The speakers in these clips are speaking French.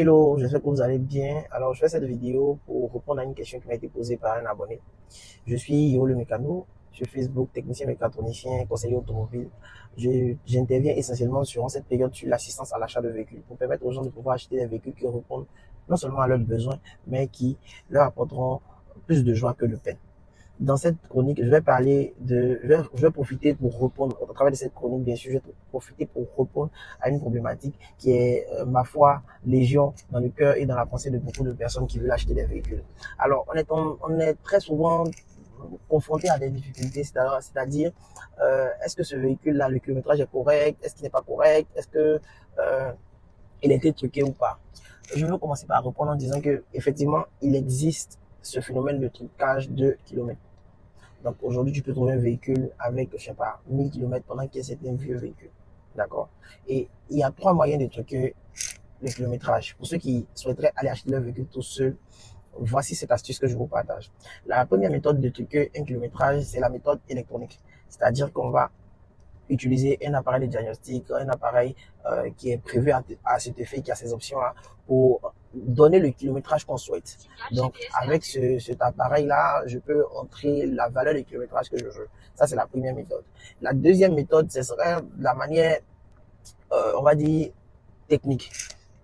Hello, j'espère que vous allez bien. Alors, je fais cette vidéo pour répondre à une question qui m'a été posée par un abonné. Je suis Yo le mécano, sur Facebook, technicien mécatronicien, conseiller automobile. J'interviens essentiellement sur cette période sur l'assistance à l'achat de véhicules pour permettre aux gens de pouvoir acheter des véhicules qui répondent non seulement à leurs besoins, mais qui leur apporteront plus de joie que de peine. Dans cette chronique, je vais profiter pour répondre, au travers de cette chronique, bien sûr, je vais profiter pour répondre à une problématique qui est, ma foi, légion dans le cœur et dans la pensée de beaucoup de personnes qui veulent acheter des véhicules. Alors, on est très souvent confronté à des difficultés, c'est-à-dire, est-ce que ce véhicule-là, le kilométrage est correct, est-ce qu'il n'est pas correct, est-ce que il a été truqué ou pas. Je vais commencer par répondre en disant que, effectivement, il existe ce phénomène de trucage de kilomètres. Donc aujourd'hui, tu peux trouver un véhicule avec, je sais pas, 1000 km pendant qu'il y a certains vieux véhicules. D'accord? Et il y a trois moyens de truquer le kilométrage. Pour ceux qui souhaiteraient aller acheter leur véhicule tout seul, voici cette astuce que je vous partage. La première méthode de truquer un kilométrage, c'est la méthode électronique. C'est-à-dire qu'on va utiliser un appareil de diagnostic, un appareil qui est prévu à cet effet, qui a ces options-là, pour donner le kilométrage qu'on souhaite. Donc, avec cet appareil-là, je peux entrer la valeur du kilométrage que je veux. Ça, c'est la première méthode. La deuxième méthode, ce serait la manière, on va dire, technique.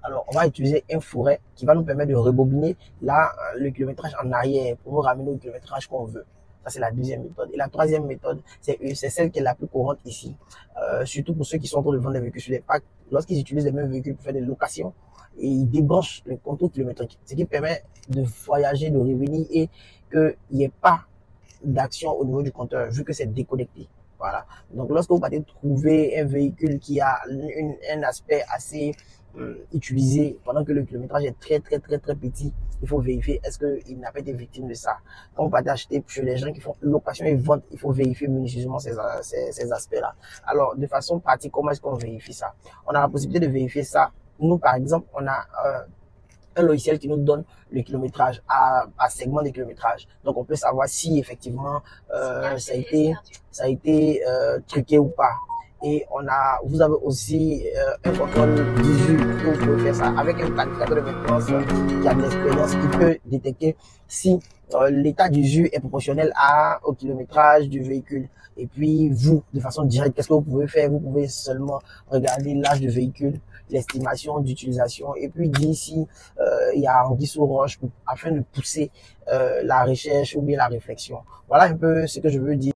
Alors, on va utiliser un fourret qui va nous permettre de rebobiner là, le kilométrage en arrière pour nous ramener au kilométrage qu'on veut. Ça, c'est la deuxième méthode. Et la troisième méthode, c'est celle qui est la plus courante ici. Surtout pour ceux qui sont en train de vendre des véhicules sur les packs. Lorsqu'ils utilisent les mêmes véhicules pour faire des locations, et ils débranchent le compteur kilométrique. Ce qui permet de voyager, de revenir et qu'il n'y ait pas d'action au niveau du compteur, vu que c'est déconnecté. Voilà. Donc, lorsque vous partez trouver un véhicule qui a un aspect assez utilisé pendant que le kilométrage est très petit, il faut vérifier est-ce qu'il n'a pas été victime de ça. Quand vous partez acheter chez les gens qui font location et vente, il faut vérifier minutieusement ces aspects-là. Alors, de façon pratique, comment est-ce qu'on vérifie ça? On a la possibilité de vérifier ça. Nous, par exemple, on a un logiciel qui nous donne le kilométrage à segment de kilométrage. Donc, on peut savoir si effectivement ça a été truqué ou pas. Et vous avez aussi un contrôle d'usure que vous pouvez faire ça avec un planificateur de maintenance qui a de l'expérience, qui peut détecter si l'état d'usure est proportionnel au kilométrage du véhicule. Et puis, vous, de façon directe, qu'est-ce que vous pouvez faire? Vous pouvez seulement regarder l'âge du véhicule, l'estimation d'utilisation, et puis dire si il y a anguille sous roche afin de pousser la recherche ou bien la réflexion. Voilà un peu ce que je veux dire.